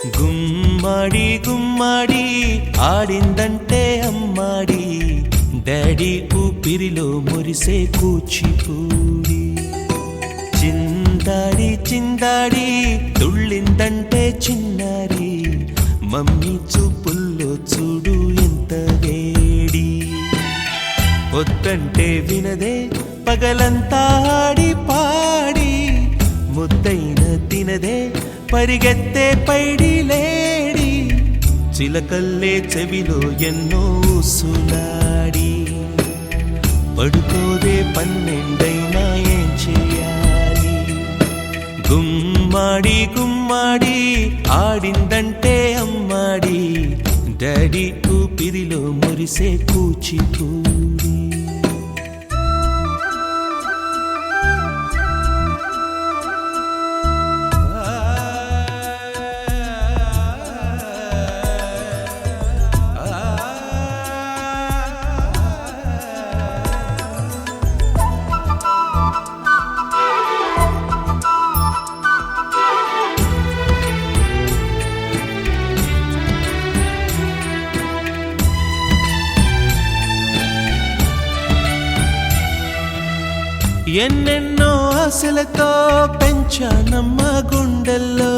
గుమ్మడి గుమ్మడి ఆడిందంటే అమ్మాడి, daddy ఊపిరిలో మురిసే కూచిపూడి. చిందాడి చిందాడి తుళ్ళిందంటే చిన్నారి, మమ్మీ చూపుల్లో చూడు ఎంత వేడి. వద్దంటే వినదే పగలంతా ఆడి పాడి, ముద్దైన తినదే పరిగెత్తే పైడి లేడి. చిలకల్లే చెవిలో ఎన్నో సులాడి, పడుకోదే పన్నెండైనా ఏం చేయాలి. గుమ్మాడి గుమ్మాడి ఆడిందంటే అమ్మాడి, డాడీ ఊపిరిలో మురిసే కూచిపూడి. ఎన్నెన్నో ఆశలతో పెంచానమ్మ గుండెల్లో,